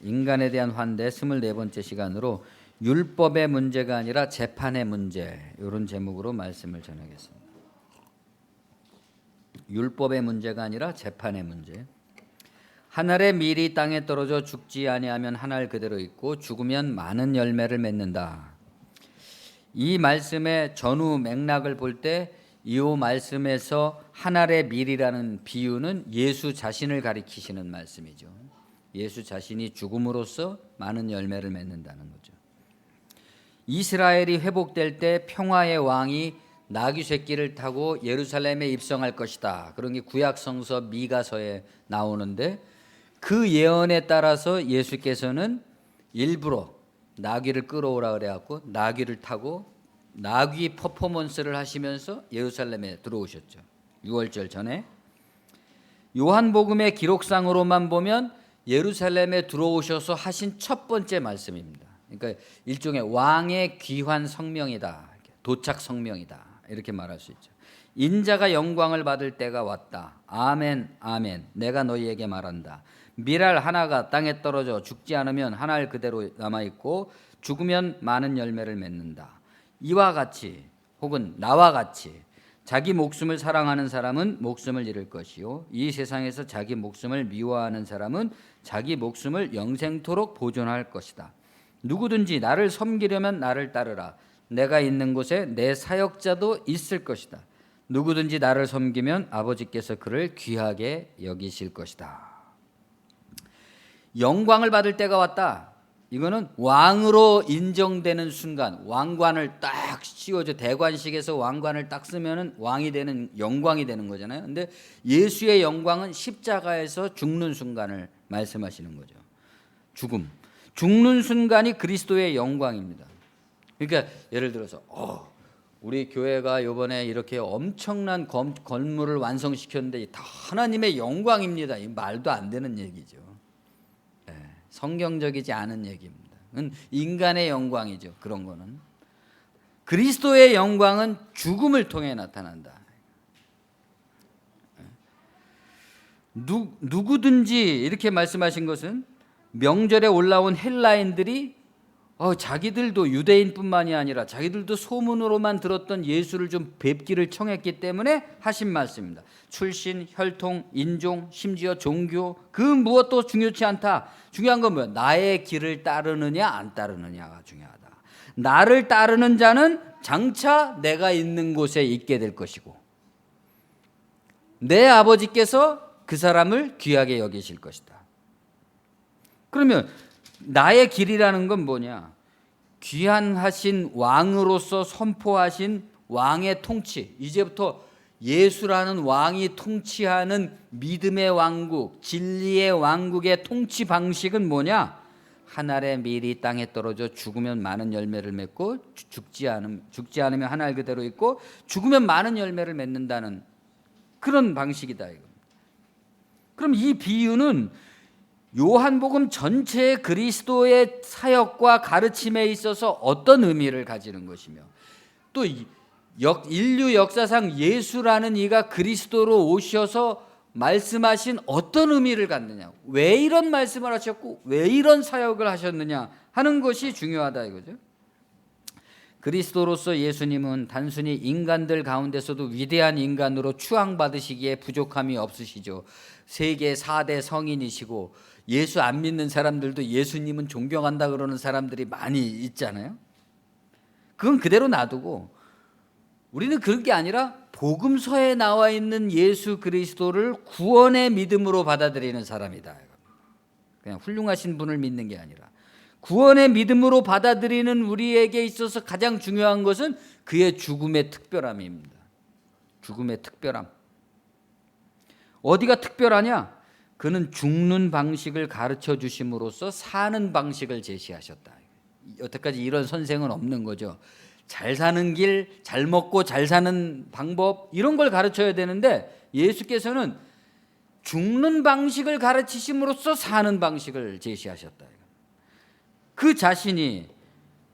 인간에 대한 환대 24번째 시간으로 율법의 문제가 아니라 재판의 문제, 이런 제목으로 말씀을 전하겠습니다. 율법의 문제가 아니라 재판의 문제. 한 알의 밀이 땅에 떨어져 죽지 아니하면 한 알 그대로 있고 죽으면 많은 열매를 맺는다. 이 말씀의 전후 맥락을 볼 때 이 말씀에서 한 알의 밀이라는 비유는 예수 자신을 가리키시는 말씀이죠. 예수 자신이 죽음으로써 많은 열매를 맺는다는 거죠. 이스라엘이 회복될 때 평화의 왕이 나귀 새끼를 타고 예루살렘에 입성할 것이다. 그런 게 구약 성서 미가서에 나오는데 그 예언에 따라서 예수께서는 일부러 나귀를 끌어오라 그래갖고 나귀를 타고 나귀 퍼포먼스를 하시면서 예루살렘에 들어오셨죠. 6월절 전에. 요한복음의 기록상으로만 보면 예루살렘에 들어오셔서 하신 첫 번째 말씀입니다. 그러니까 일종의 왕의 귀환 성명이다, 도착 성명이다, 이렇게 말할 수 있죠. 인자가 영광을 받을 때가 왔다. 아멘 아멘, 내가 너희에게 말한다. 밀알 하나가 땅에 떨어져 죽지 않으면 한 알 그대로 남아있고 죽으면 많은 열매를 맺는다. 이와 같이 혹은 나와 같이 자기 목숨을 사랑하는 사람은 목숨을 잃을 것이요 이 세상에서 자기 목숨을 미워하는 사람은 자기 목숨을 영생토록 보존할 것이다. 누구든지 나를 섬기려면 나를 따르라. 내가 있는 곳에 내 사역자도 있을 것이다. 누구든지 나를 섬기면 아버지께서 그를 귀하게 여기실 것이다. 영광을 받을 때가 왔다. 이거는 왕으로 인정되는 순간, 왕관을 딱 씌워줘. 대관식에서 왕관을 딱 쓰면은 왕이 되는, 영광이 되는 거잖아요. 근데 예수의 영광은 십자가에서 죽는 순간을 말씀하시는 거죠. 죽는 순간이 그리스도의 영광입니다. 그러니까 예를 들어서 우리 교회가 이번에 이렇게 엄청난 건물을 완성시켰는데 다 하나님의 영광입니다. 이 말도 안 되는 얘기죠. 성경적이지 않은 얘기입니다. 인간의 영광이죠. 그런 거는. 그리스도의 영광은 죽음을 통해 나타난다. 누구든지 이렇게 말씀하신 것은 명절에 올라온 헬라인들이 자기들도 유대인뿐만이 아니라 자기들도 소문으로만 들었던 예수를 좀 뵙기를 청했기 때문에 하신 말씀입니다. 출신, 혈통, 인종, 심지어 종교, 그 무엇도 중요치 않다. 중요한 건 뭐야? 나의 길을 따르느냐 안 따르느냐가 중요하다. 나를 따르는 자는 장차 내가 있는 곳에 있게 될 것이고 내 아버지께서 그 사람을 귀하게 여기실 것이다. 그러면 나의 길이라는 건 뭐냐? 귀한하신 왕으로서 선포하신 왕의 통치. 이제부터 예수라는 왕이 통치하는 믿음의 왕국, 진리의 왕국의 통치 방식은 뭐냐? 한 알의 밀이 땅에 떨어져 죽으면 많은 열매를 맺고 죽지 않으면 한 알 그대로 있고 죽으면 많은 열매를 맺는다는 그런 방식이다. 이거. 그럼 이 비유는 요한복음 전체의 그리스도의 사역과 가르침에 있어서 어떤 의미를 가지는 것이며 또 인류 역사상 예수라는 이가 그리스도로 오셔서 말씀하신 어떤 의미를 갖느냐, 왜 이런 말씀을 하셨고 왜 이런 사역을 하셨느냐 하는 것이 중요하다 이거죠. 그리스도로서 예수님은 단순히 인간들 가운데서도 위대한 인간으로 추앙받으시기에 부족함이 없으시죠. 세계 4대 성인이시고 예수 안 믿는 사람들도 예수님은 존경한다 그러는 사람들이 많이 있잖아요. 그건 그대로 놔두고 우리는 그런 게 아니라 복음서에 나와 있는 예수 그리스도를 구원의 믿음으로 받아들이는 사람이다. 그냥 훌륭하신 분을 믿는 게 아니라 구원의 믿음으로 받아들이는 우리에게 있어서 가장 중요한 것은 그의 죽음의 특별함입니다. 죽음의 특별함. 어디가 특별하냐? 그는 죽는 방식을 가르쳐 주심으로써 사는 방식을 제시하셨다. 여태까지 이런 선생은 없는 거죠. 잘 사는 길, 잘 먹고 잘 사는 방법 이런 걸 가르쳐야 되는데 예수께서는 죽는 방식을 가르치심으로써 사는 방식을 제시하셨다. 그 자신이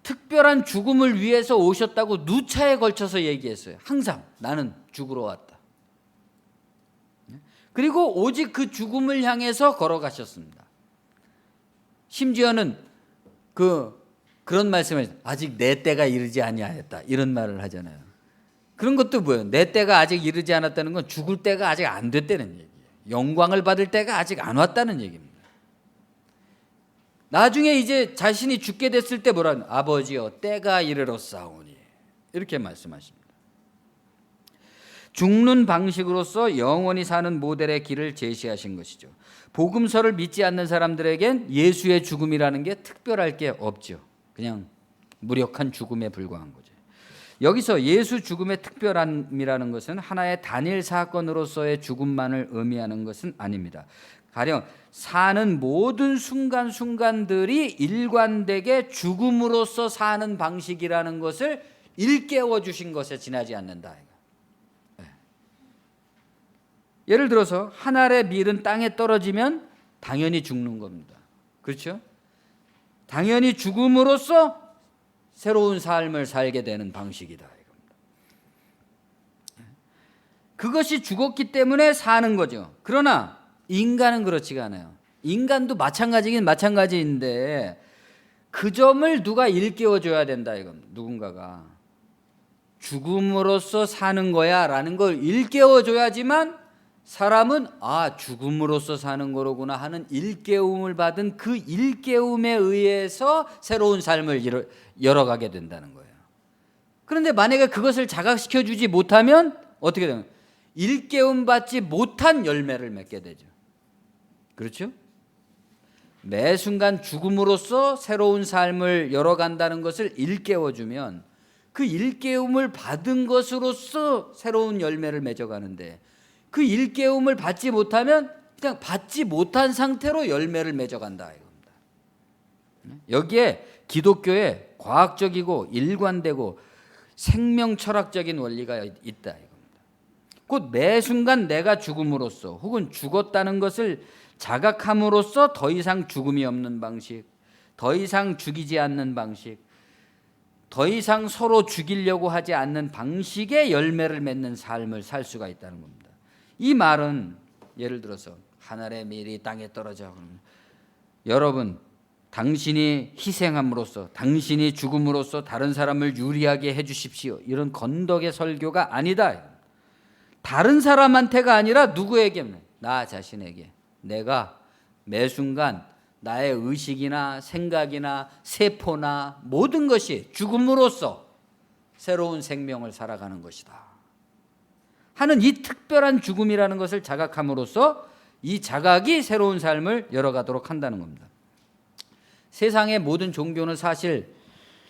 특별한 죽음을 위해서 오셨다고 누차에 걸쳐서 얘기했어요. 항상 나는 죽으러 왔다. 그리고 오직 그 죽음을 향해서 걸어가셨습니다. 심지어는 그런 말씀을 아직 내 때가 이르지 아니하였다 이런 말을 하잖아요. 그런 것도 뭐예요? 내 때가 아직 이르지 않았다는 건 죽을 때가 아직 안 됐다는 얘기예요. 영광을 받을 때가 아직 안 왔다는 얘기입니다. 나중에 이제 자신이 죽게 됐을 때 뭐라는 아버지여 때가 이르렀사오니 이렇게 말씀하십니다. 죽는 방식으로서 영원히 사는 모델의 길을 제시하신 것이죠. 복음서를 믿지 않는 사람들에겐 예수의 죽음이라는 게 특별할 게 없죠. 그냥 무력한 죽음에 불과한 거죠. 여기서 예수 죽음의 특별함이라는 것은 하나의 단일 사건으로서의 죽음만을 의미하는 것은 아닙니다. 가령 사는 모든 순간순간들이 일관되게 죽음으로써 사는 방식이라는 것을 일깨워 주신 것에 지나지 않는다. 예를 들어서 한 알의 밀은 땅에 떨어지면 당연히 죽는 겁니다. 그렇죠? 당연히 죽음으로써 새로운 삶을 살게 되는 방식이다. 그것이 죽었기 때문에 사는 거죠. 그러나 인간은 그렇지가 않아요. 인간도 마찬가지긴 마찬가지인데 그 점을 누가 일깨워줘야 된다. 이건 누군가가 죽음으로써 사는 거야 라는 걸 일깨워줘야지만 사람은 죽음으로써 사는 거로구나 하는 일깨움을 받은 그 일깨움에 의해서 새로운 삶을 열어가게 된다는 거예요. 그런데 만약에 그것을 자각시켜주지 못하면 어떻게 되나요? 일깨움 받지 못한 열매를 맺게 되죠. 그렇죠? 매 순간 죽음으로써 새로운 삶을 열어간다는 것을 일깨워주면 그 일깨움을 받은 것으로서 새로운 열매를 맺어가는데 그 일깨움을 받지 못하면 그냥 받지 못한 상태로 열매를 맺어간다 이겁니다. 여기에 기독교의 과학적이고 일관되고 생명 철학적인 원리가 있다 이겁니다. 곧 매 순간 내가 죽음으로써 혹은 죽었다는 것을 자각함으로써 더 이상 죽음이 없는 방식, 더 이상 죽이지 않는 방식, 더 이상 서로 죽이려고 하지 않는 방식의 열매를 맺는 삶을 살 수가 있다는 겁니다. 이 말은 예를 들어서 한 알의 밀이 땅에 떨어져 여러분 당신이 희생함으로써 당신이 죽음으로써 다른 사람을 유리하게 해주십시오 이런 건덕의 설교가 아니다. 다른 사람한테가 아니라 누구에게? 나 자신에게 내가 매 순간 나의 의식이나 생각이나 세포나 모든 것이 죽음으로써 새로운 생명을 살아가는 것이다 하는 이 특별한 죽음이라는 것을 자각함으로써 이 자각이 새로운 삶을 열어가도록 한다는 겁니다. 세상의 모든 종교는 사실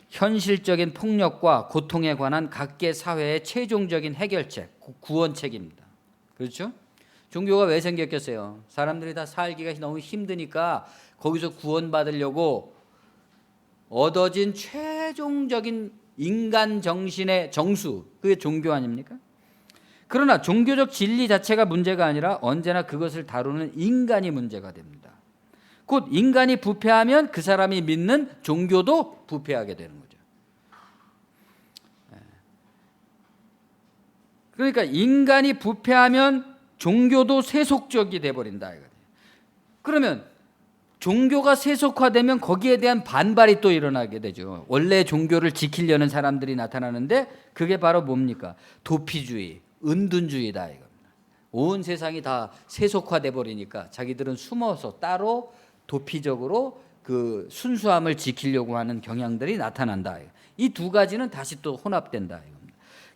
현실적인 폭력과 고통에 관한 각계 사회의 최종적인 해결책, 구원책입니다. 그렇죠? 종교가 왜 생겼겠어요? 사람들이 다 살기가 너무 힘드니까 거기서 구원받으려고 얻어진 최종적인 인간 정신의 정수, 그게 종교 아닙니까? 그러나 종교적 진리 자체가 문제가 아니라 언제나 그것을 다루는 인간이 문제가 됩니다. 곧 인간이 부패하면 그 사람이 믿는 종교도 부패하게 되는 거죠. 그러니까 인간이 부패하면 종교도 세속적이 돼버린다. 그러면 종교가 세속화되면 거기에 대한 반발이 또 일어나게 되죠. 원래 종교를 지키려는 사람들이 나타나는데 그게 바로 뭡니까? 도피주의, 은둔주의다 이겁니다. 온 세상이 다 세속화돼 버리니까 자기들은 숨어서 따로 도피적으로 그 순수함을 지키려고 하는 경향들이 나타난다. 이 두 가지는 다시 또 혼합된다 이겁니다.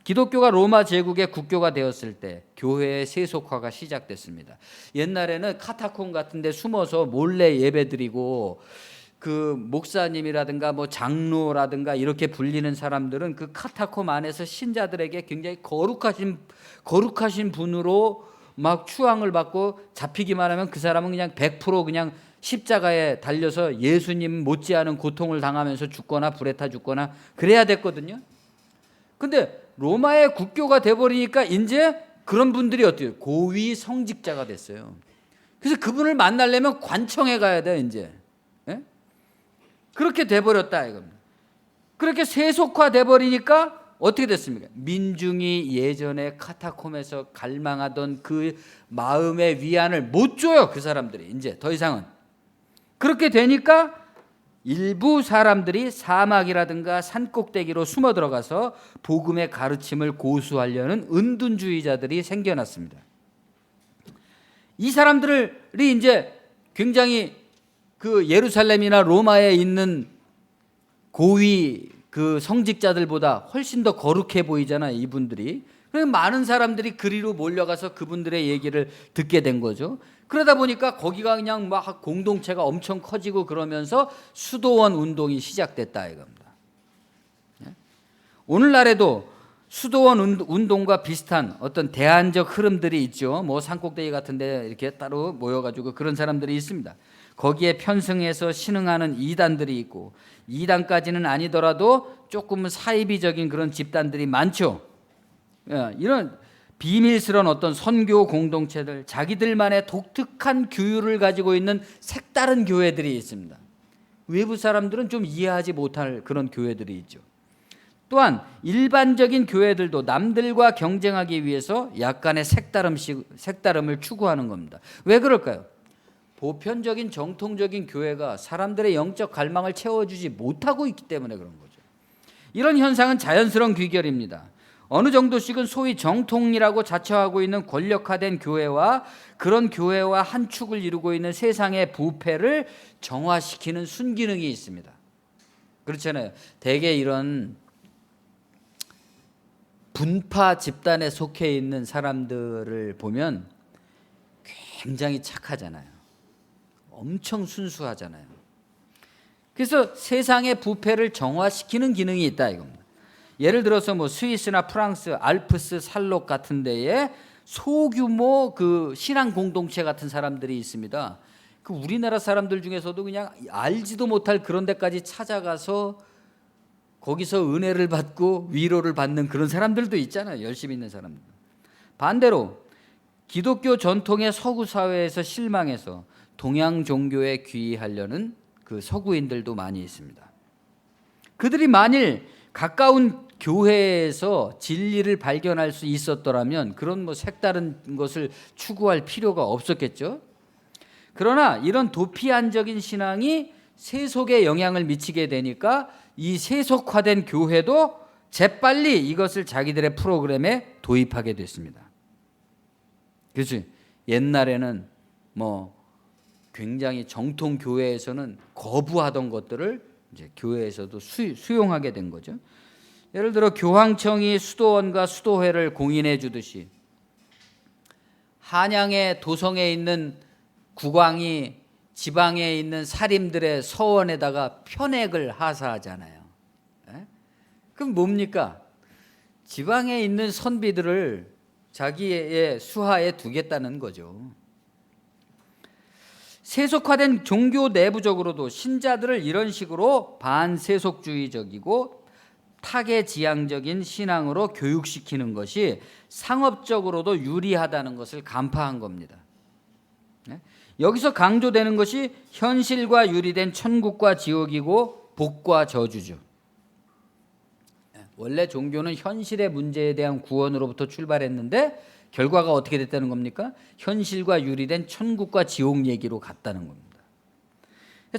기독교가 로마 제국의 국교가 되었을 때 교회의 세속화가 시작됐습니다. 옛날에는 카타콤 같은 데 숨어서 몰래 예배드리고 그 목사님이라든가 뭐 장로라든가 이렇게 불리는 사람들은 그 카타콤 안에서 신자들에게 굉장히 거룩하신 분으로 막 추앙을 받고 잡히기만 하면 그 사람은 그냥 100% 그냥 십자가에 달려서 예수님 못지않은 고통을 당하면서 죽거나 불에 타 죽거나 그래야 됐거든요. 근데 로마의 국교가 돼버리니까 이제 그런 분들이 어때요? 고위 성직자가 됐어요. 그래서 그분을 만나려면 관청에 가야 돼 이제. 예? 그렇게 돼버렸다 이겁니다. 그렇게 세속화 돼버리니까 어떻게 됐습니까? 민중이 예전에 카타콤에서 갈망하던 그 마음의 위안을 못 줘요. 그 사람들이 이제 더 이상은. 그렇게 되니까 일부 사람들이 사막이라든가 산꼭대기로 숨어 들어가서 복음의 가르침을 고수하려는 은둔주의자들이 생겨났습니다. 이 사람들이 이제 굉장히 그 예루살렘이나 로마에 있는 고위 그 성직자들보다 훨씬 더 거룩해 보이잖아요, 이분들이. 그래서 많은 사람들이 그리로 몰려가서 그분들의 얘기를 듣게 된 거죠. 그러다 보니까 거기가 그냥 막 공동체가 엄청 커지고 그러면서 수도원 운동이 시작됐다 이겁니다. 오늘날에도 수도원 운동과 비슷한 어떤 대안적 흐름들이 있죠. 뭐 산꼭대기 같은 데 이렇게 따로 모여가지고 그런 사람들이 있습니다. 거기에 편승해서 신흥하는 이단들이 있고, 이단까지는 아니더라도 조금은 사이비적인 그런 집단들이 많죠. 이런 비밀스러운 어떤 선교 공동체들, 자기들만의 독특한 교율을 가지고 있는 색다른 교회들이 있습니다. 외부 사람들은 좀 이해하지 못할 그런 교회들이 있죠. 또한 일반적인 교회들도 남들과 경쟁하기 위해서 약간의 색다름을 추구하는 겁니다. 왜 그럴까요? 보편적인 정통적인 교회가 사람들의 영적 갈망을 채워주지 못하고 있기 때문에 그런 거죠. 이런 현상은 자연스러운 귀결입니다. 어느 정도씩은 소위 정통이라고 자처하고 있는 권력화된 교회와 그런 교회와 한 축을 이루고 있는 세상의 부패를 정화시키는 순기능이 있습니다. 그렇잖아요. 대개 이런 분파 집단에 속해 있는 사람들을 보면 굉장히 착하잖아요. 엄청 순수하잖아요. 그래서 세상의 부패를 정화시키는 기능이 있다 이겁니다. 예를 들어서 뭐 스위스나 프랑스, 알프스 산록 같은 데에 소규모 그 신앙 공동체 같은 사람들이 있습니다. 그 우리나라 사람들 중에서도 그냥 알지도 못할 그런 데까지 찾아가서 거기서 은혜를 받고 위로를 받는 그런 사람들도 있잖아요. 열심히 있는 사람들. 반대로 기독교 전통의 서구 사회에서 실망해서 동양 종교에 귀의하려는 그 서구인들도 많이 있습니다. 그들이 만일 가까운 교회에서 진리를 발견할 수 있었더라면 그런 뭐 색다른 것을 추구할 필요가 없었겠죠. 그러나 이런 도피안적인 신앙이 세속에 영향을 미치게 되니까 이 세속화된 교회도 재빨리 이것을 자기들의 프로그램에 도입하게 됐습니다. 그렇지? 옛날에는 뭐 굉장히 정통 교회에서는 거부하던 것들을 이제 교회에서도 수용하게 된 거죠. 예를 들어 교황청이 수도원과 수도회를 공인해 주듯이 한양의 도성에 있는 국왕이 지방에 있는 사림들의 서원에다가 편액을 하사하잖아요. 그럼 뭡니까? 지방에 있는 선비들을 자기의 수하에 두겠다는 거죠. 세속화된 종교 내부적으로도 신자들을 이런 식으로 반세속주의적이고 타계지향적인 신앙으로 교육시키는 것이 상업적으로도 유리하다는 것을 간파한 겁니다. 여기서 강조되는 것이 현실과 유리된 천국과 지옥이고 복과 저주죠. 원래 종교는 현실의 문제에 대한 구원으로부터 출발했는데 결과가 어떻게 됐다는 겁니까? 현실과 유리된 천국과 지옥 얘기로 갔다는 겁니다.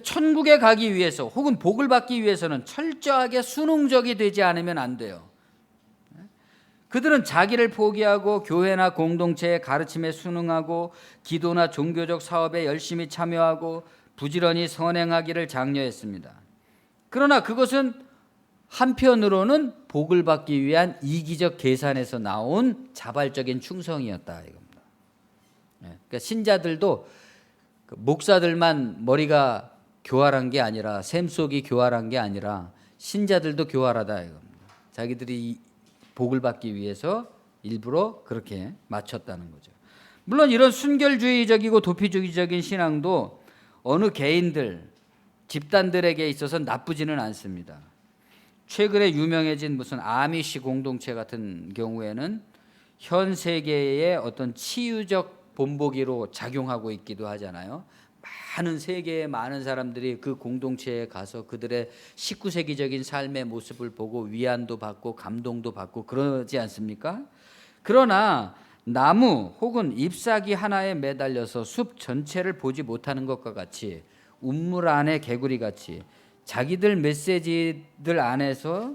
천국에 가기 위해서 혹은 복을 받기 위해서는 철저하게 순응적이 되지 않으면 안 돼요. 그들은 자기를 포기하고 교회나 공동체의 가르침에 순응하고 기도나 종교적 사업에 열심히 참여하고 부지런히 선행하기를 장려했습니다. 그러나 그것은 한편으로는 복을 받기 위한 이기적 계산에서 나온 자발적인 충성이었다 이겁니다. 그러니까 신자들도 목사들만 머리가 교활한 게 아니라 샘속이 교활한 게 아니라 신자들도 교활하다 이겁니다. 자기들이 복을 받기 위해서 일부러 그렇게 맞췄다는 거죠. 물론 이런 순결주의적이고 도피주의적인 신앙도 어느 개인들, 집단들에게 있어서 나쁘지는 않습니다. 최근에 유명해진 무슨 아미시 공동체 같은 경우에는 현 세계의 어떤 치유적 본보기로 작용하고 있기도 하잖아요. 많은 세계의 많은 사람들이 그 공동체에 가서 그들의 19세기적인 삶의 모습을 보고 위안도 받고 감동도 받고 그러지 않습니까? 그러나 나무 혹은 잎사귀 하나에 매달려서 숲 전체를 보지 못하는 것과 같이 운물 안에 개구리 같이 자기들 메시지들 안에서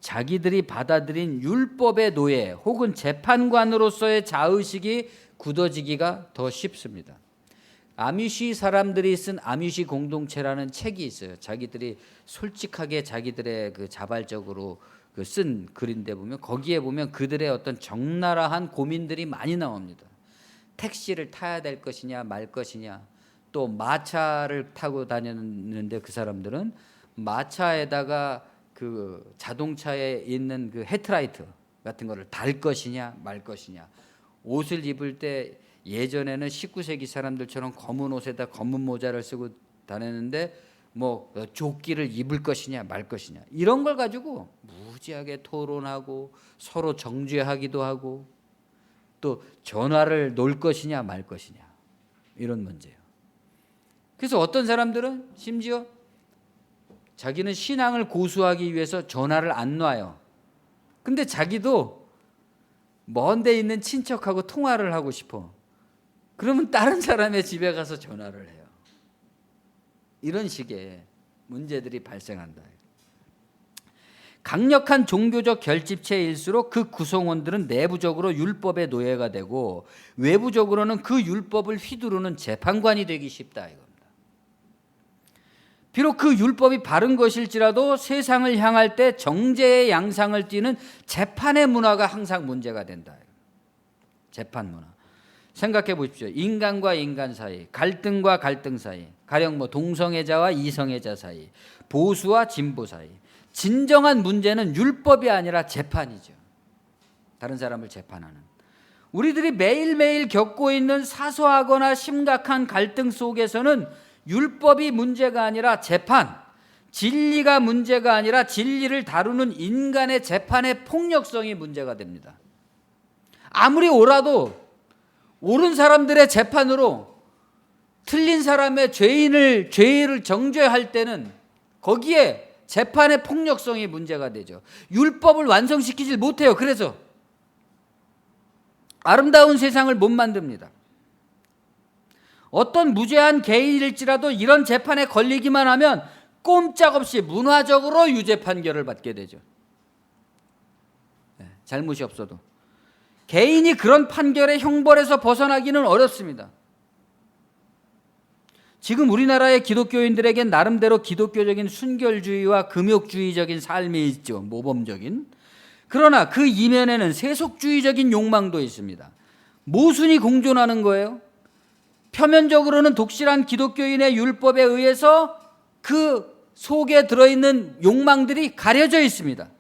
자기들이 받아들인 율법의 노예 혹은 재판관으로서의 자의식이 굳어지기가 더 쉽습니다. 아미시 사람들이 쓴 아미시 공동체라는 책이 있어요. 자기들이 솔직하게 자기들의 그 자발적으로 쓴 글인데 보면 거기에 보면 그들의 어떤 적나라한 고민들이 많이 나옵니다. 택시를 타야 될 것이냐 말 것이냐, 또 마차를 타고 다녔는데 그 사람들은 마차에다가 그 자동차에 있는 그 헤드라이트 같은 거를 달 것이냐 말 것이냐, 옷을 입을 때 예전에는 19세기 사람들처럼 검은 옷에다 검은 모자를 쓰고 다녔는데 뭐 조끼를 입을 것이냐 말 것이냐, 이런 걸 가지고 무지하게 토론하고 서로 정죄하기도 하고, 또 전화를 놓을 것이냐 말 것이냐, 이런 문제예요. 그래서 어떤 사람들은 심지어 자기는 신앙을 고수하기 위해서 전화를 안 놔요. 근데 자기도 먼 데 있는 친척하고 통화를 하고 싶어. 그러면 다른 사람의 집에 가서 전화를 해요. 이런 식의 문제들이 발생한다. 강력한 종교적 결집체일수록 그 구성원들은 내부적으로 율법의 노예가 되고 외부적으로는 그 율법을 휘두르는 재판관이 되기 쉽다 이겁니다. 비록 그 율법이 바른 것일지라도 세상을 향할 때 정죄의 양상을 띠는 재판의 문화가 항상 문제가 된다. 재판 문화. 생각해 보십시오. 인간과 인간 사이, 갈등과 갈등 사이, 가령 뭐 동성애자와 이성애자 사이, 보수와 진보 사이. 진정한 문제는 율법이 아니라 재판이죠. 다른 사람을 재판하는. 우리들이 매일매일 겪고 있는 사소하거나 심각한 갈등 속에서는 율법이 문제가 아니라 재판, 진리가 문제가 아니라 진리를 다루는 인간의 재판의 폭력성이 문제가 됩니다. 아무리 옳아도 옳은 사람들의 재판으로 틀린 사람의 죄를 정죄할 때는 거기에 재판의 폭력성이 문제가 되죠. 율법을 완성시키질 못해요. 그래서 아름다운 세상을 못 만듭니다. 어떤 무죄한 개인일지라도 이런 재판에 걸리기만 하면 꼼짝없이 문화적으로 유죄 판결을 받게 되죠. 잘못이 없어도. 개인이 그런 판결의 형벌에서 벗어나기는 어렵습니다. 지금 우리나라의 기독교인들에겐 나름대로 기독교적인 순결주의와 금욕주의적인 삶이 있죠. 모범적인. 그러나 그 이면에는 세속주의적인 욕망도 있습니다. 모순이 공존하는 거예요. 표면적으로는 독실한 기독교인의 율법에 의해서 그 속에 들어있는 욕망들이 가려져 있습니다.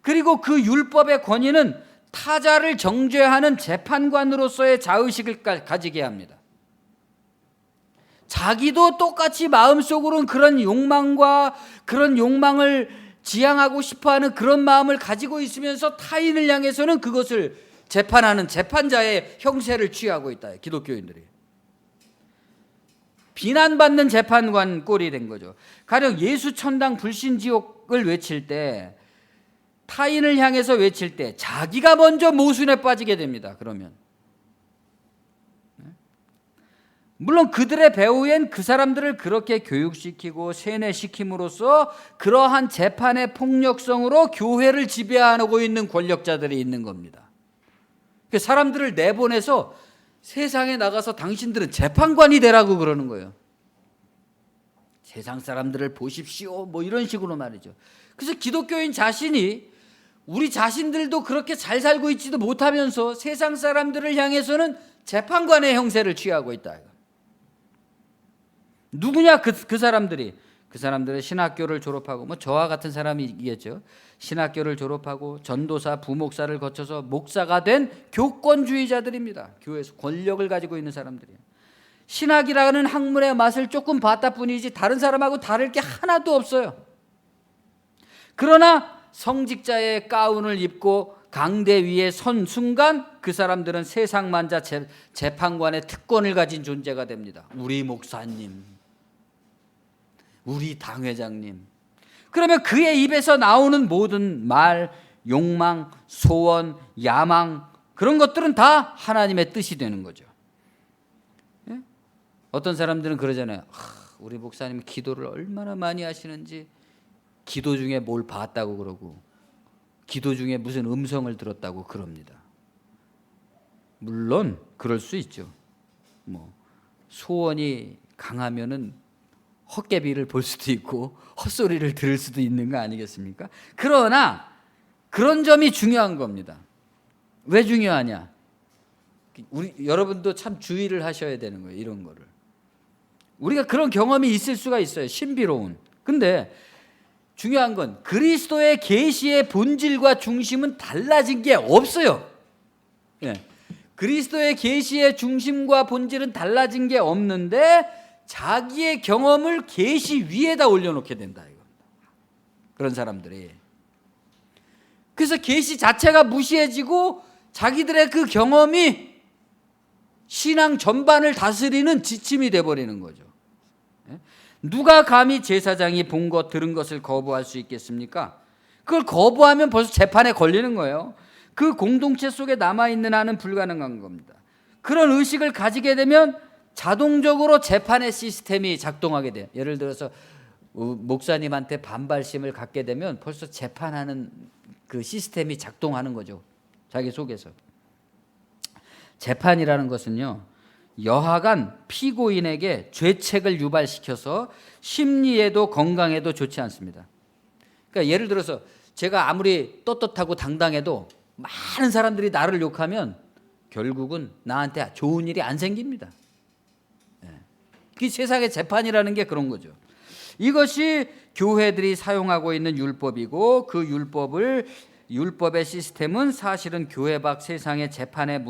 그리고 그 율법의 권위는 타자를 정죄하는 재판관으로서의 자의식을 가지게 합니다. 자기도 똑같이 마음속으로는 그런 욕망과 그런 욕망을 지향하고 싶어하는 그런 마음을 가지고 있으면서 타인을 향해서는 그것을 재판하는 재판자의 형세를 취하고 있다. 기독교인들이. 비난받는 재판관 꼴이 된 거죠. 가령 예수 천당 불신 지옥을 외칠 때, 타인을 향해서 외칠 때 자기가 먼저 모순에 빠지게 됩니다. 그러면 물론 그들의 배후엔 그 사람들을 그렇게 교육시키고 세뇌시킴으로써 그러한 재판의 폭력성으로 교회를 지배하고 있는 권력자들이 있는 겁니다. 사람들을 내보내서 세상에 나가서 당신들은 재판관이 되라고 그러는 거예요. 세상 사람들을 보십시오. 뭐 이런 식으로 말이죠. 그래서 기독교인 자신이 우리 자신들도 그렇게 잘 살고 있지도 못하면서 세상 사람들을 향해서는 재판관의 형세를 취하고 있다. 누구냐 그 사람들이. 그 사람들은 신학교를 졸업하고 뭐 저와 같은 사람이겠죠. 신학교를 졸업하고 전도사, 부목사를 거쳐서 목사가 된 교권주의자들입니다. 교회에서 권력을 가지고 있는 사람들이에요. 신학이라는 학문의 맛을 조금 봤다 뿐이지 다른 사람하고 다를 게 하나도 없어요. 그러나 성직자의 가운을 입고 강대 위에 선 순간 그 사람들은 세상만자 재판관의 특권을 가진 존재가 됩니다. 우리 목사님, 우리 당회장님. 그러면 그의 입에서 나오는 모든 말, 욕망, 소원, 야망, 그런 것들은 다 하나님의 뜻이 되는 거죠. 예? 어떤 사람들은 그러잖아요. 우리 목사님이 기도를 얼마나 많이 하시는지, 기도 중에 뭘 봤다고 그러고, 기도 중에 무슨 음성을 들었다고 그럽니다. 물론 그럴 수 있죠. 뭐 소원이 강하면은 헛개비를 볼 수도 있고 헛소리를 들을 수도 있는 거 아니겠습니까? 그러나 그런 점이 중요한 겁니다. 왜 중요하냐? 여러분도 참 주의를 하셔야 되는 거예요. 이런 거를. 우리가 그런 경험이 있을 수가 있어요. 신비로운. 근데 중요한 건 그리스도의 계시의 본질과 중심은 달라진 게 없어요. 예. 그리스도의 계시의 중심과 본질은 달라진 게 없는데 자기의 경험을 계시 위에다 올려놓게 된다 이겁니다. 그런 사람들이. 그래서 계시 자체가 무시해지고 자기들의 그 경험이 신앙 전반을 다스리는 지침이 돼버리는 거죠. 누가 감히 제사장이 본 것 들은 것을 거부할 수 있겠습니까? 그걸 거부하면 벌써 재판에 걸리는 거예요. 그 공동체 속에 남아있는 한은 불가능한 겁니다. 그런 의식을 가지게 되면 자동적으로 재판의 시스템이 작동하게 돼요. 예를 들어서 목사님한테 반발심을 갖게 되면 벌써 재판하는 그 시스템이 작동하는 거죠. 자기 속에서. 재판이라는 것은요, 여하간 피고인에게 죄책을 유발시켜서 심리에도 건강에도 좋지 않습니다. 그러니까 예를 들어서 제가 아무리 떳떳하고 당당해도 많은 사람들이 나를 욕하면 결국은 나한테 좋은 일이 안 생깁니다. 그 세상의 재판이라는 게 그런 거죠. 이것이 교회들이 사용하고 있는 율법이고, 그 율법의 시스템은 사실은 교회 밖 세상의 재판의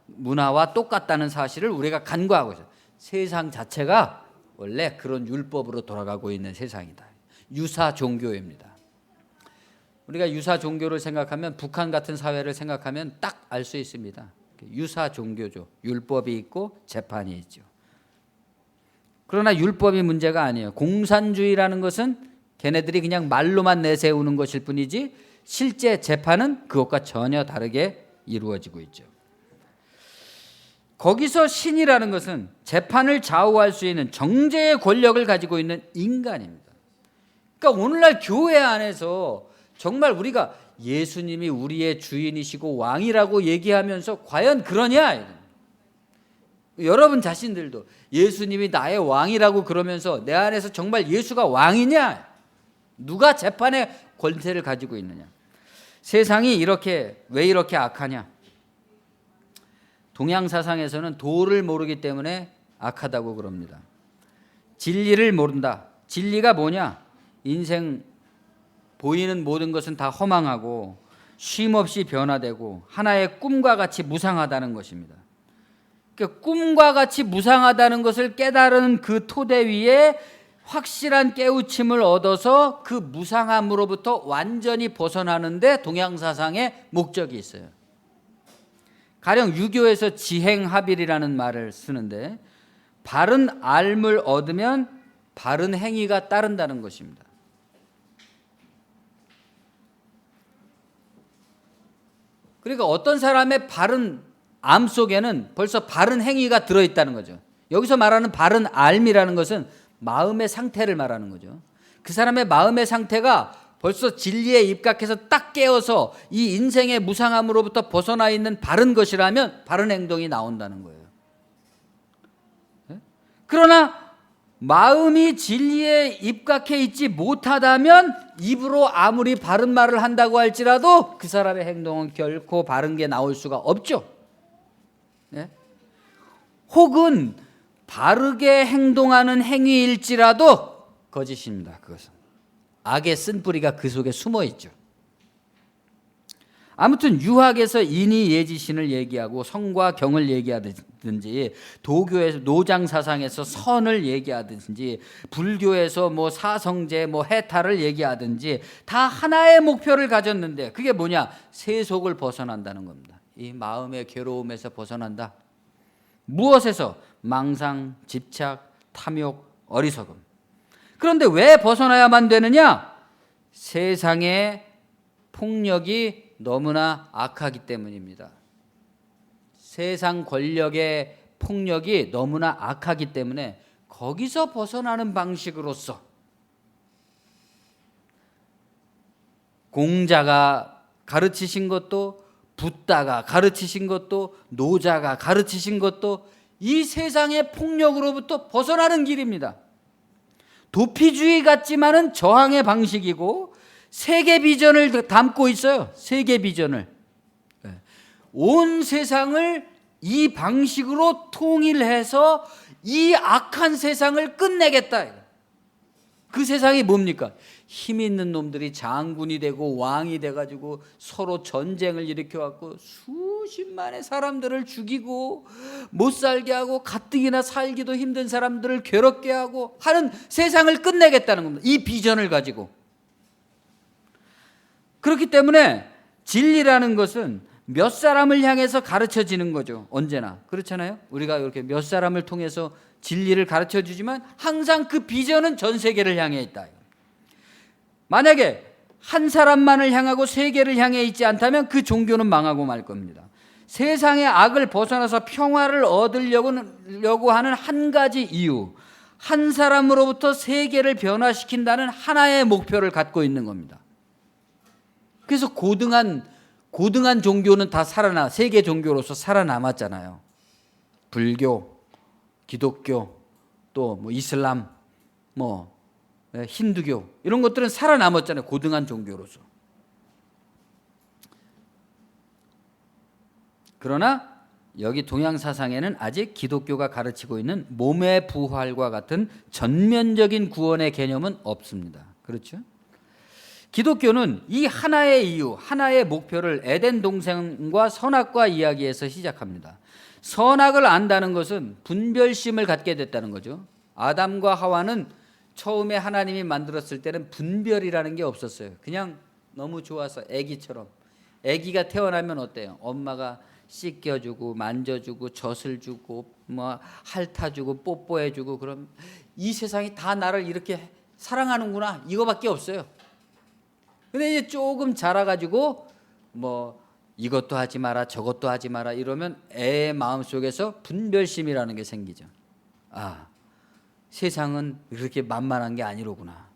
문화와 똑같다는 사실을 우리가 간과하고 있어요. 세상 자체가 원래 그런 율법으로 돌아가고 있는 세상이다. 유사 종교입니다. 우리가 유사 종교를 생각하면, 북한 같은 사회를 생각하면 딱 알 수 있습니다. 유사 종교죠. 율법이 있고 재판이 있죠. 그러나 율법이 문제가 아니에요. 공산주의라는 것은 걔네들이 그냥 말로만 내세우는 것일 뿐이지 실제 재판은 그것과 전혀 다르게 이루어지고 있죠. 거기서 신이라는 것은 재판을 좌우할 수 있는 정죄의 권력을 가지고 있는 인간입니다. 그러니까 오늘날 교회 안에서 정말 우리가 예수님이 우리의 주인이시고 왕이라고 얘기하면서 과연 그러냐? 여러분 자신들도 예수님이 나의 왕이라고 그러면서 내 안에서 정말 예수가 왕이냐? 누가 재판의 권세를 가지고 있느냐? 세상이 왜 이렇게 악하냐? 동양 사상에서는 도를 모르기 때문에 악하다고 그럽니다. 진리를 모른다. 진리가 뭐냐? 인생 보이는 모든 것은 다 허망하고 쉼없이 변화되고 하나의 꿈과 같이 무상하다는 것입니다. 그러니까 꿈과 같이 무상하다는 것을 깨달은 그 토대 위에 확실한 깨우침을 얻어서 그 무상함으로부터 완전히 벗어나는데 동양 사상의 목적이 있어요. 가령 유교에서 지행합일이라는 말을 쓰는데, 바른 알을 얻으면 바른 행위가 따른다는 것입니다. 그러니까 어떤 사람의 바른 암 속에는 벌써 바른 행위가 들어있다는 거죠. 여기서 말하는 바른 알이라는 것은 마음의 상태를 말하는 거죠. 그 사람의 마음의 상태가 벌써 진리에 입각해서 딱 깨어서 이 인생의 무상함으로부터 벗어나 있는 바른 것이라면 바른 행동이 나온다는 거예요. 그러나 마음이 진리에 입각해 있지 못하다면 입으로 아무리 바른 말을 한다고 할지라도 그 사람의 행동은 결코 바른 게 나올 수가 없죠. 혹은 바르게 행동하는 행위일지라도 거짓입니다. 그것은 악의 쓴뿌리가 그 속에 숨어 있죠. 아무튼 유학에서 인의 예지신을 얘기하고 성과 경을 얘기하든지, 도교에서 노장 사상에서 선을 얘기하든지, 불교에서 뭐 사성제, 뭐 해탈을 얘기하든지 다 하나의 목표를 가졌는데 그게 뭐냐? 세속을 벗어난다는 겁니다. 이 마음의 괴로움에서 벗어난다. 무엇에서? 망상, 집착, 탐욕, 어리석음. 그런데 왜 벗어나야만 되느냐? 세상의 폭력이 너무나 악하기 때문입니다. 세상 권력의 폭력이 너무나 악하기 때문에 거기서 벗어나는 방식으로서 공자가 가르치신 것도, 붓다가 가르치신 것도, 노자가 가르치신 것도 이 세상의 폭력으로부터 벗어나는 길입니다. 도피주의 같지만은 저항의 방식이고 세계 비전을 담고 있어요. 세계 비전을. 온 세상을 이 방식으로 통일해서 이 악한 세상을 끝내겠다. 그 세상이 뭡니까? 힘 있는 놈들이 장군이 되고 왕이 돼가지고 서로 전쟁을 일으켜갖고 수십만의 사람들을 죽이고 못 살게 하고 가뜩이나 살기도 힘든 사람들을 괴롭게 하고 하는 세상을 끝내겠다는 겁니다. 이 비전을 가지고. 그렇기 때문에 진리라는 것은 몇 사람을 향해서 가르쳐지는 거죠. 언제나. 그렇잖아요. 우리가 이렇게 몇 사람을 통해서 진리를 가르쳐 주지만 항상 그 비전은 전 세계를 향해 있다. 만약에 한 사람만을 향하고 세계를 향해 있지 않다면 그 종교는 망하고 말 겁니다. 세상의 악을 벗어나서 평화를 얻으려고 하는 한 가지 이유, 한 사람으로부터 세계를 변화시킨다는 하나의 목표를 갖고 있는 겁니다. 그래서 고등한 종교는 다 세계 종교로서 살아남았잖아요. 불교, 기독교, 또 뭐 이슬람, 뭐 힌두교 이런 것들은 살아남았잖아요. 고등한 종교로서. 그러나 여기 동양 사상에는 아직 기독교가 가르치고 있는 몸의 부활과 같은 전면적인 구원의 개념은 없습니다. 그렇죠? 기독교는 이 하나의 이유, 하나의 목표를 에덴 동산과 선악과 이야기에서 시작합니다. 선악을 안다는 것은 분별심을 갖게 됐다는 거죠. 아담과 하와는 처음에 하나님이 만들었을 때는 분별이라는 게 없었어요. 그냥 너무 좋아서 애기처럼. 애기가 태어나면 어때요? 엄마가 씻겨주고 만져주고 젖을 주고 뭐 핥아주고 뽀뽀해주고, 그럼 이 세상이 다 나를 이렇게 사랑하는구나 이거밖에 없어요. 근데 이제 조금 자라가지고 뭐 이것도 하지 마라 저것도 하지 마라 이러면 애의 마음속에서 분별심이라는 게 생기죠. 아, 세상은 그렇게 만만한 게 아니로구나.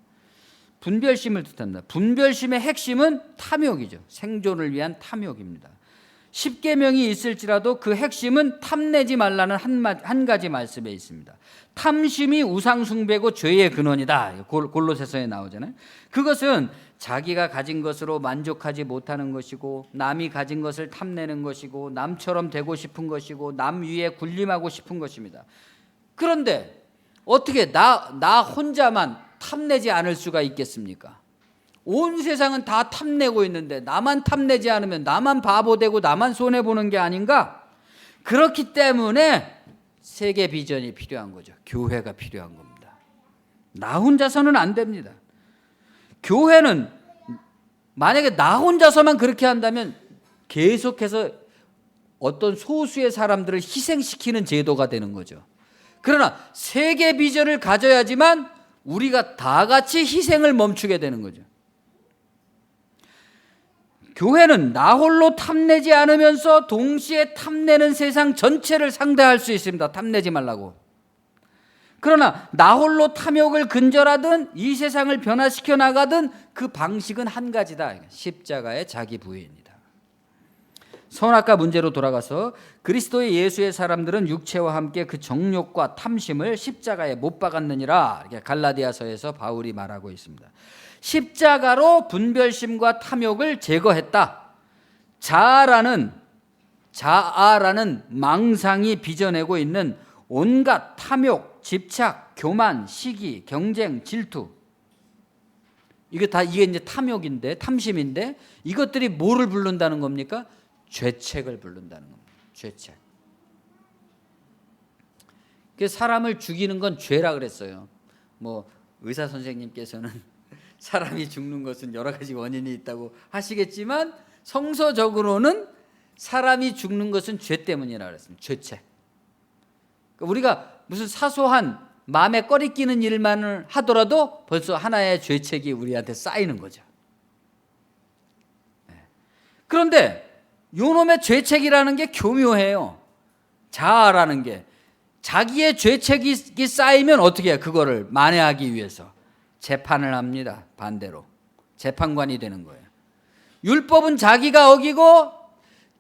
분별심을 뜻합니다. 분별심의 핵심은 탐욕이죠. 생존을 위한 탐욕입니다. 십계명이 있을지라도 그 핵심은 탐내지 말라는 한 가지 말씀에 있습니다. 탐심이 우상숭배고 죄의 근원이다. 골로새서에 나오잖아요. 그것은 자기가 가진 것으로 만족하지 못하는 것이고, 남이 가진 것을 탐내는 것이고, 남처럼 되고 싶은 것이고, 남 위에 군림하고 싶은 것입니다. 그런데 어떻게 나 혼자만 탐내지 않을 수가 있겠습니까? 온 세상은 다 탐내고 있는데 나만 탐내지 않으면 나만 바보 되고 나만 손해보는 게 아닌가? 그렇기 때문에 세계 비전이 필요한 거죠. 교회가 필요한 겁니다. 나 혼자서는 안 됩니다. 교회는 만약에 나 혼자서만 그렇게 한다면 계속해서 어떤 소수의 사람들을 희생시키는 제도가 되는 거죠. 그러나 세계 비전을 가져야지만 우리가 다 같이 희생을 멈추게 되는 거죠. 교회는 나 홀로 탐내지 않으면서 동시에 탐내는 세상 전체를 상대할 수 있습니다. 탐내지 말라고. 그러나 나 홀로 탐욕을 근절하든 이 세상을 변화시켜 나가든 그 방식은 한 가지다. 십자가의 자기 부여입니다. 선악과 문제로 돌아가서 그리스도의 예수의 사람들은 육체와 함께 그 정욕과 탐심을 십자가에 못 박았느니라. 갈라디아서에서 바울이 말하고 있습니다. 십자가로 분별심과 탐욕을 제거했다. 자아라는 망상이 빚어내고 있는 온갖 탐욕, 집착, 교만, 시기, 경쟁, 질투, 이게 이제 탐욕인데, 탐심인데, 이것들이 뭐를 부른다는 겁니까? 죄책을 부른다는 겁니다. 죄책. 사람을 죽이는 건 죄라 그랬어요. 뭐 의사 선생님께서는 사람이 죽는 것은 여러 가지 원인이 있다고 하시겠지만 성서적으로는 사람이 죽는 것은 죄 때문이라 그랬습니다. 죄책. 우리가 무슨 사소한 마음에 꺼리 끼는 일만을 하더라도 벌써 하나의 죄책이 우리한테 쌓이는 거죠. 그런데 요놈의 죄책이라는 게 교묘해요. 자아라는 게 자기의 죄책이 쌓이면 어떻게 해요? 그거를 만회하기 위해서 재판을 합니다. 반대로 재판관이 되는 거예요. 율법은 자기가 어기고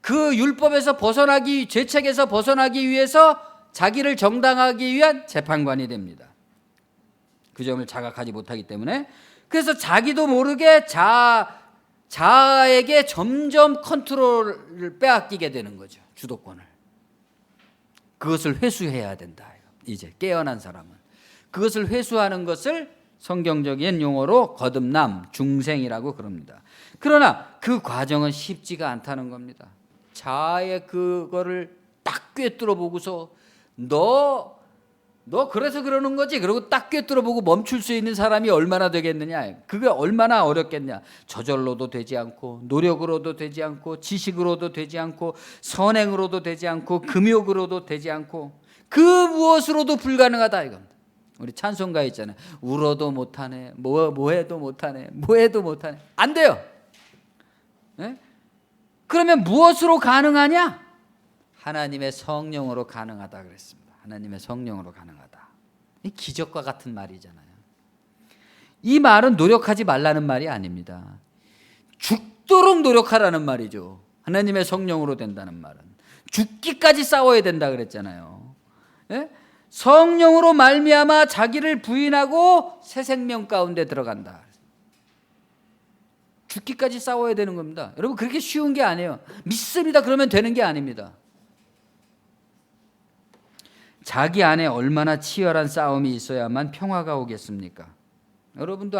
그 율법에서 벗어나기, 죄책에서 벗어나기 위해서 자기를 정당하기 위한 재판관이 됩니다. 그 점을 자각하지 못하기 때문에. 그래서 자기도 모르게 자아에게 점점 컨트롤을 빼앗기게 되는 거죠. 주도권을. 그것을 회수해야 된다. 이제 깨어난 사람은 그것을 회수하는 것을 성경적인 용어로 거듭남, 중생이라고 그럽니다. 그러나 그 과정은 쉽지가 않다는 겁니다. 자아의 그거를 딱 꿰뚫어 보고서 너 그래서 그러는 거지? 그러고 딱 꿰뚫어 보고 멈출 수 있는 사람이 얼마나 되겠느냐? 그게 얼마나 어렵겠냐? 저절로도 되지 않고, 노력으로도 되지 않고, 지식으로도 되지 않고, 선행으로도 되지 않고, 금욕으로도 되지 않고, 그 무엇으로도 불가능하다 이겁니다. 우리 찬송가 있잖아요. 울어도 못하네, 뭐 해도 못하네, 뭐 해도 못하네. 안 돼요. 네? 그러면 무엇으로 가능하냐? 하나님의 성령으로 가능하다 그랬습니다. 하나님의 성령으로 가능하다. 이 기적과 같은 말이잖아요. 이 말은 노력하지 말라는 말이 아닙니다. 죽도록 노력하라는 말이죠. 하나님의 성령으로 된다는 말은 죽기까지 싸워야 된다 그랬잖아요. 예? 성령으로 말미암아 자기를 부인하고 새 생명 가운데 들어간다. 죽기까지 싸워야 되는 겁니다. 여러분 그렇게 쉬운 게 아니에요. 믿습니다 그러면 되는 게 아닙니다. 자기 안에 얼마나 치열한 싸움이 있어야만 평화가 오겠습니까? 여러분도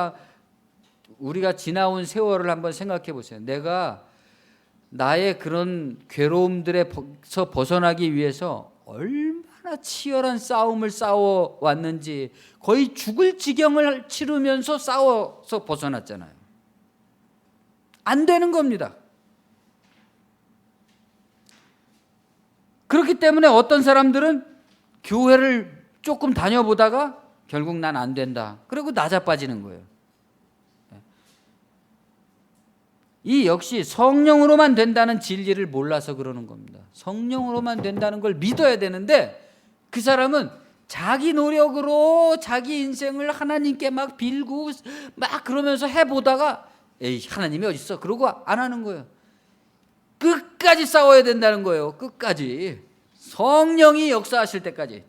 우리가 지나온 세월을 한번 생각해 보세요. 내가 나의 그런 괴로움들에서 벗어나기 위해서 얼마나 치열한 싸움을 싸워왔는지 거의 죽을 지경을 치르면서 싸워서 벗어났잖아요. 안 되는 겁니다. 그렇기 때문에 어떤 사람들은 교회를 조금 다녀보다가 결국 난 안 된다. 그리고 낮아빠지는 거예요. 이 역시 성령으로만 된다는 진리를 몰라서 그러는 겁니다. 성령으로만 된다는 걸 믿어야 되는데 그 사람은 자기 노력으로 자기 인생을 하나님께 막 빌고 막 그러면서 해보다가 에이 하나님이 어디 있어? 그러고 안 하는 거예요. 끝까지 싸워야 된다는 거예요. 끝까지. 성령이 역사하실 때까지.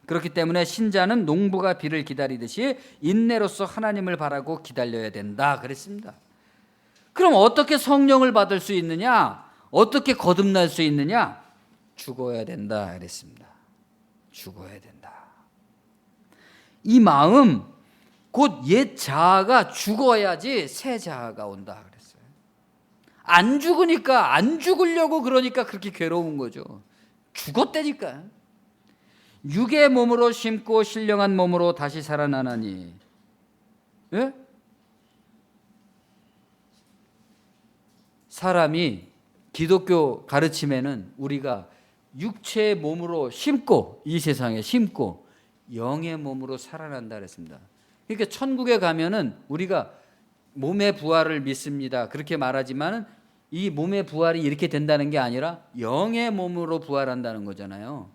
그렇기 때문에 신자는 농부가 비를 기다리듯이 인내로서 하나님을 바라고 기다려야 된다 그랬습니다. 그럼 어떻게 성령을 받을 수 있느냐? 어떻게 거듭날 수 있느냐? 죽어야 된다 그랬습니다. 죽어야 된다. 이 마음 곧 옛 자아가 죽어야지 새 자아가 온다 그랬어요. 안 죽으니까 안 죽으려고 그러니까 그렇게 괴로운 거죠. 죽었다니까. 육의 몸으로 심고 신령한 몸으로 다시 살아나나니. 예? 사람이 기독교 가르침에는 우리가 육체의 몸으로 심고 이 세상에 심고 영의 몸으로 살아난다 그랬습니다. 그러니까 천국에 가면은 우리가 몸의 부활을 믿습니다. 그렇게 말하지만 이 몸의 부활이 이렇게 된다는 게 아니라 영의 몸으로 부활한다는 거잖아요.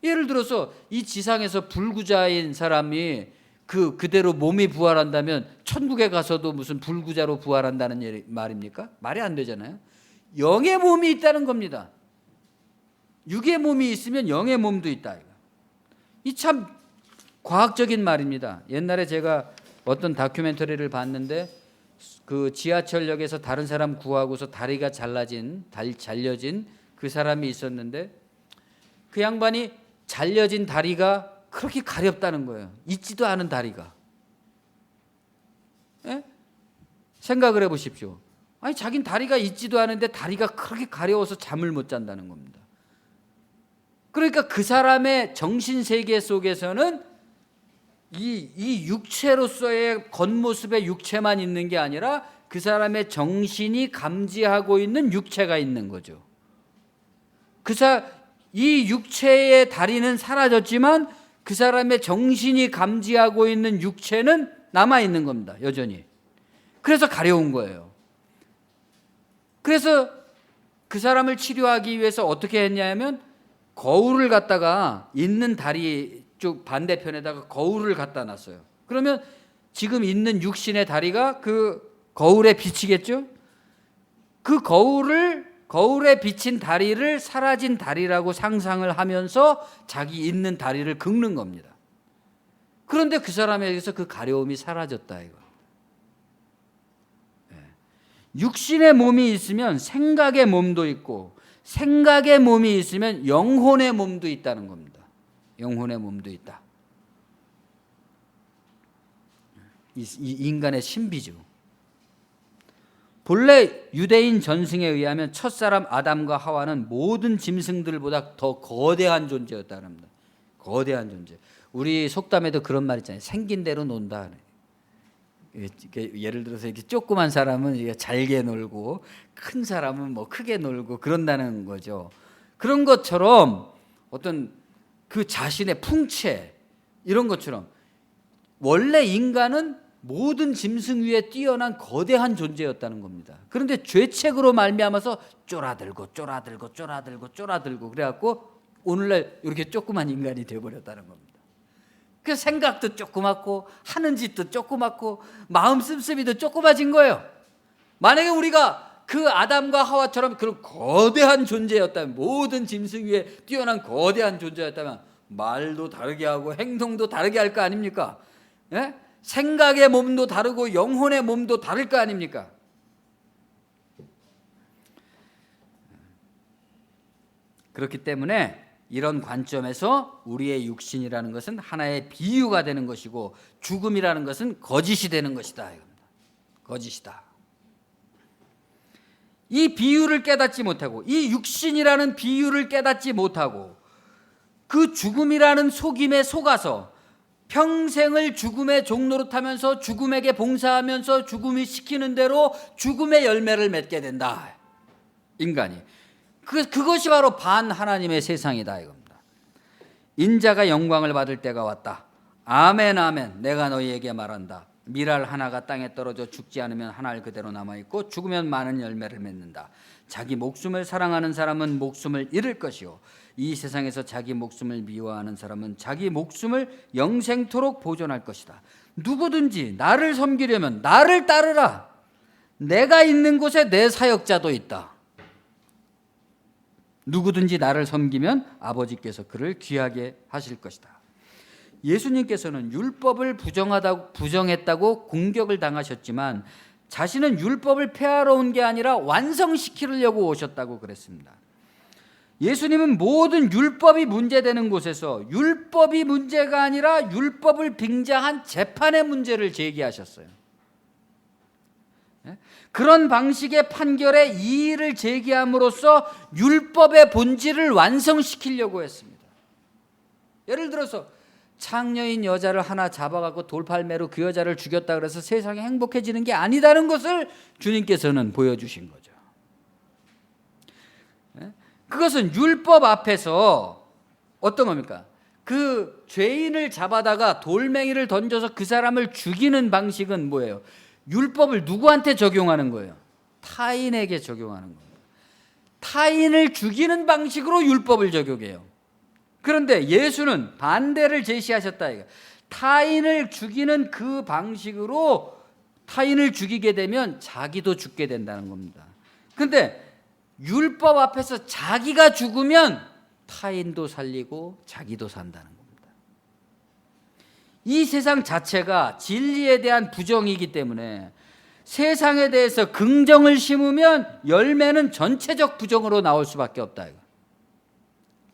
예를 들어서 이 지상에서 불구자인 사람이 그대로 몸이 부활한다면 천국에 가서도 무슨 불구자로 부활한다는 말입니까? 말이 안 되잖아요. 영의 몸이 있다는 겁니다. 육의 몸이 있으면 영의 몸도 있다. 이 참 과학적인 말입니다. 옛날에 제가 어떤 다큐멘터리를 봤는데 그 지하철역에서 다른 사람 구하고서 다리가 잘려진 그 사람이 있었는데 그 양반이 잘려진 다리가 그렇게 가렵다는 거예요. 있지도 않은 다리가. 예? 생각을 해보십시오. 아니 자긴 다리가 있지도 않은데 다리가 그렇게 가려워서 잠을 못 잔다는 겁니다. 그러니까 그 사람의 정신세계 속에서는 이 육체로서의 겉모습의 육체만 있는 게 아니라 그 사람의 정신이 감지하고 있는 육체가 있는 거죠. 이 육체의 다리는 사라졌지만 그 사람의 정신이 감지하고 있는 육체는 남아있는 겁니다. 여전히. 그래서 가려운 거예요. 그래서 그 사람을 치료하기 위해서 어떻게 했냐면 거울을 갖다가 있는 다리 쪽 반대편에다가 거울을 갖다 놨어요. 그러면 지금 있는 육신의 다리가 그 거울에 비치겠죠? 그 거울에 비친 다리를 사라진 다리라고 상상을 하면서 자기 있는 다리를 긁는 겁니다. 그런데 그 사람에게서 그 가려움이 사라졌다 이거. 육신의 몸이 있으면 생각의 몸도 있고, 생각의 몸이 있으면 영혼의 몸도 있다는 겁니다. 영혼의 몸도 있다. 이 인간의 신비죠. 본래 유대인 전승에 의하면 첫사람 아담과 하와는 모든 짐승들보다 더 거대한 존재였다는 겁니다. 거대한 존재. 우리 속담에도 그런 말 있잖아요. 생긴 대로 논다. 예를 들어서 이렇게 조그만 사람은 잘게 놀고 큰 사람은 뭐 크게 놀고 그런다는 거죠. 그런 것처럼 어떤 그 자신의 풍채 이런 것처럼 원래 인간은 모든 짐승 위에 뛰어난 거대한 존재였다는 겁니다. 그런데 죄책으로 말미암아서 쫄아들고 그래갖고 오늘날 이렇게 조그만 인간이 되어버렸다는 겁니다. 그 생각도 조그맣고 하는 짓도 조그맣고 마음 씀씀이도 조그마진 거예요. 만약에 우리가 그 아담과 하와처럼 그런 거대한 존재였다면, 모든 짐승 위에 뛰어난 거대한 존재였다면 말도 다르게 하고 행동도 다르게 할 거 아닙니까? 예? 생각의 몸도 다르고 영혼의 몸도 다를 거 아닙니까? 그렇기 때문에 이런 관점에서 우리의 육신이라는 것은 하나의 비유가 되는 것이고, 죽음이라는 것은 거짓이 되는 것이다. 거짓이다. 이 비유를 깨닫지 못하고, 이 육신이라는 비유를 깨닫지 못하고, 그 죽음이라는 속임에 속아서 평생을 죽음의 종로로 타면서 죽음에게 봉사하면서 죽음이 시키는 대로 죽음의 열매를 맺게 된다. 인간이. 그것이 바로 반하나님의 세상이다 이겁니다. 인자가 영광을 받을 때가 왔다. 아멘 아멘. 내가 너희에게 말한다. 밀알 하나가 땅에 떨어져 죽지 않으면 한 알 그대로 남아있고 죽으면 많은 열매를 맺는다. 자기 목숨을 사랑하는 사람은 목숨을 잃을 것이요, 이 세상에서 자기 목숨을 미워하는 사람은 자기 목숨을 영생토록 보존할 것이다. 누구든지 나를 섬기려면 나를 따르라. 내가 있는 곳에 내 사역자도 있다. 누구든지 나를 섬기면 아버지께서 그를 귀하게 하실 것이다. 예수님께서는 율법을 부정했다고 공격을 당하셨지만 자신은 율법을 폐하러 온 게 아니라 완성시키려고 오셨다고 그랬습니다. 예수님은 모든 율법이 문제되는 곳에서 율법이 문제가 아니라 율법을 빙자한 재판의 문제를 제기하셨어요. 그런 방식의 판결에 이의를 제기함으로써 율법의 본질을 완성시키려고 했습니다. 예를 들어서 창녀인 여자를 하나 잡아갖고 돌팔매로 그 여자를 죽였다 그래서 세상이 행복해지는 게 아니다는 것을 주님께서는 보여주신 거죠. 그것은 율법 앞에서 어떤 겁니까? 그 죄인을 잡아다가 돌멩이를 던져서 그 사람을 죽이는 방식은 뭐예요? 율법을 누구한테 적용하는 거예요? 타인에게 적용하는 거예요. 타인을 죽이는 방식으로 율법을 적용해요. 그런데 예수는 반대를 제시하셨다. 타인을 죽이는 그 방식으로 타인을 죽이게 되면 자기도 죽게 된다는 겁니다. 그런데 율법 앞에서 자기가 죽으면 타인도 살리고 자기도 산다는 겁니다. 이 세상 자체가 진리에 대한 부정이기 때문에 세상에 대해서 긍정을 심으면 열매는 전체적 부정으로 나올 수밖에 없다.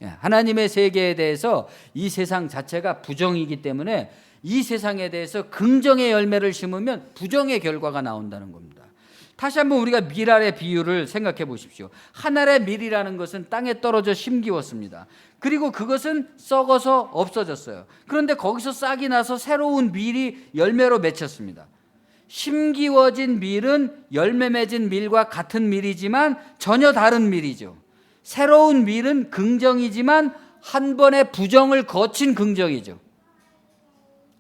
하나님의 세계에 대해서 이 세상 자체가 부정이기 때문에 이 세상에 대해서 긍정의 열매를 심으면 부정의 결과가 나온다는 겁니다. 다시 한번 우리가 밀알의 비유를 생각해 보십시오. 한 알의 밀이라는 것은 땅에 떨어져 심기웠습니다. 그리고 그것은 썩어서 없어졌어요. 그런데 거기서 싹이 나서 새로운 밀이 열매로 맺혔습니다. 심기워진 밀은 열매 맺은 밀과 같은 밀이지만 전혀 다른 밀이죠. 새로운 밀은 긍정이지만 한 번의 부정을 거친 긍정이죠.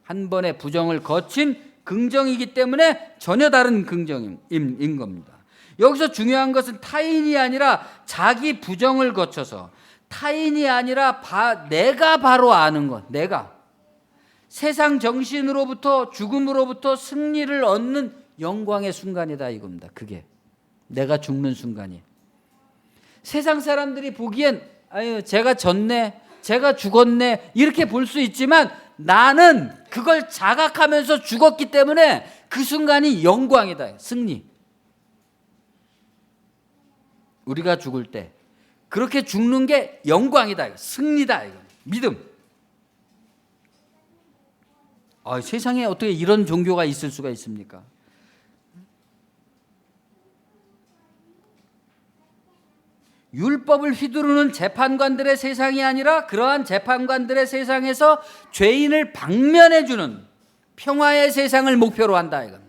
한 번의 부정을 거친 긍정이기 때문에 전혀 다른 긍정인 겁니다. 여기서 중요한 것은 타인이 아니라 자기 부정을 거쳐서 타인이 아니라 내가 바로 아는 것, 내가 세상 정신으로부터 죽음으로부터 승리를 얻는 영광의 순간이다 이겁니다. 그게 내가 죽는 순간이. 세상 사람들이 보기엔 아유 제가 졌네, 제가 죽었네 이렇게 볼 수 있지만 나는 그걸 자각하면서 죽었기 때문에 그 순간이 영광이다. 승리. 우리가 죽을 때 그렇게 죽는 게 영광이다. 승리다. 이거. 믿음. 세상에 어떻게 이런 종교가 있을 수가 있습니까? 율법을 휘두르는 재판관들의 세상이 아니라 그러한 재판관들의 세상에서 죄인을 방면해주는 평화의 세상을 목표로 한다 이겁니다.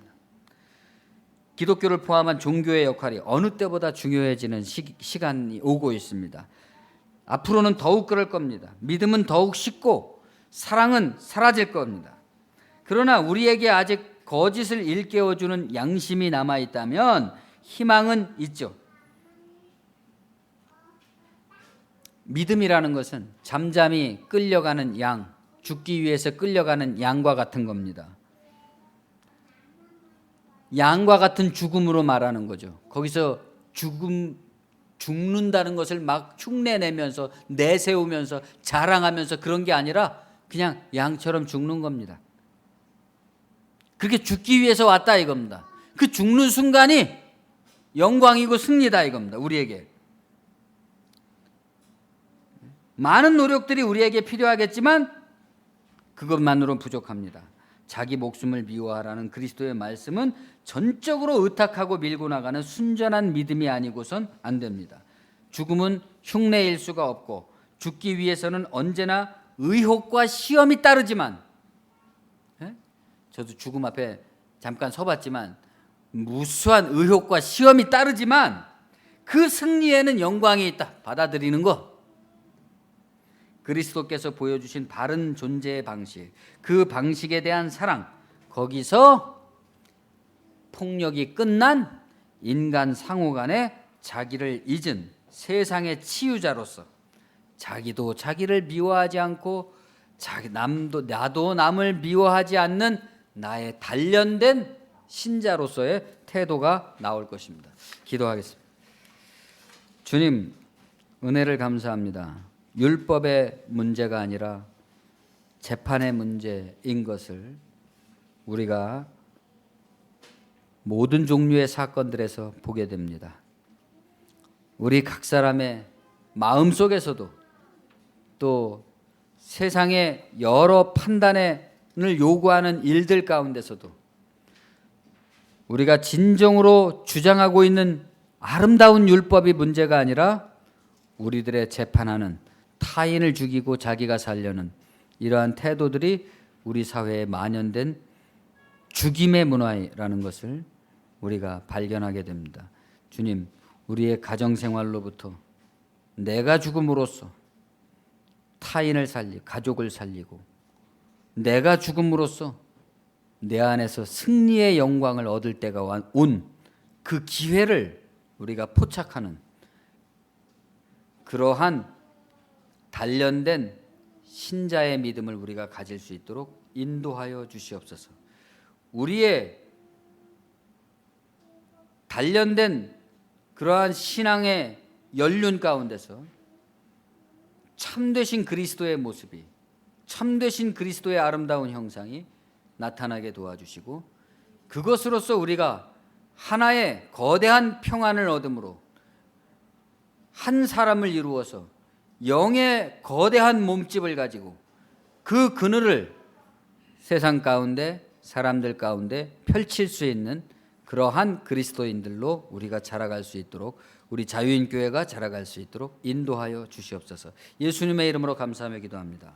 기독교를 포함한 종교의 역할이 어느 때보다 중요해지는 시간이 오고 있습니다. 앞으로는 더욱 그럴 겁니다. 믿음은 더욱 식고 사랑은 사라질 겁니다. 그러나 우리에게 아직 거짓을 일깨워주는 양심이 남아있다면 희망은 있죠. 믿음이라는 것은 잠잠히 끌려가는 양, 죽기 위해서 끌려가는 양과 같은 겁니다. 양과 같은 죽음으로 말하는 거죠. 거기서 죽는다는 것을 막 흉내내면서 내세우면서 자랑하면서 그런 게 아니라 그냥 양처럼 죽는 겁니다. 그렇게 죽기 위해서 왔다 이겁니다. 그 죽는 순간이 영광이고 승리다 이겁니다. 우리에게. 많은 노력들이 우리에게 필요하겠지만 그것만으로는 부족합니다. 자기 목숨을 미워하라는 그리스도의 말씀은 전적으로 의탁하고 밀고 나가는 순전한 믿음이 아니고선 안 됩니다. 죽음은 흉내일 수가 없고 죽기 위해서는 언제나 의혹과 시험이 따르지만 저도 죽음 앞에 잠깐 서봤지만 무수한 의혹과 시험이 따르지만 그 승리에는 영광이 있다. 받아들이는 것. 그리스도께서 보여주신 바른 존재의 방식, 그 방식에 대한 사랑, 거기서 폭력이 끝난 인간 상호 간에 자기를 잊은 세상의 치유자로서 자기도 자기를 미워하지 않고 나도 남을 미워하지 않는 나의 단련된 신자로서의 태도가 나올 것입니다. 기도하겠습니다. 주님, 은혜를 감사합니다. 율법의 문제가 아니라 재판의 문제인 것을 우리가 모든 종류의 사건들에서 보게 됩니다. 우리 각 사람의 마음속에서도 또 세상의 여러 판단을 요구하는 일들 가운데서도 우리가 진정으로 주장하고 있는 아름다운 율법이 문제가 아니라 우리들의 재판하는 타인을 죽이고 자기가 살려는 이러한 태도들이 우리 사회에 만연된 죽임의 문화라는 것을 우리가 발견하게 됩니다. 주님, 우리의 가정생활로부터 내가 죽음으로써 타인을 살리고 가족을 살리고 내가 죽음으로써 내 안에서 승리의 영광을 얻을 때가 온 그 기회를 우리가 포착하는 그러한 단련된 신자의 믿음을 우리가 가질 수 있도록 인도하여 주시옵소서. 우리의 단련된 그러한 신앙의 연륜 가운데서 참되신 그리스도의 모습이, 참되신 그리스도의 아름다운 형상이 나타나게 도와주시고 그것으로서 우리가 하나의 거대한 평안을 얻음으로 한 사람을 이루어서 영의 거대한 몸집을 가지고 그 그늘을 세상 가운데 사람들 가운데 펼칠 수 있는 그러한 그리스도인들로 우리가 자라갈 수 있도록 우리 자유인교회가 자라갈 수 있도록 인도하여 주시옵소서. 예수님의 이름으로 감사하며 기도합니다.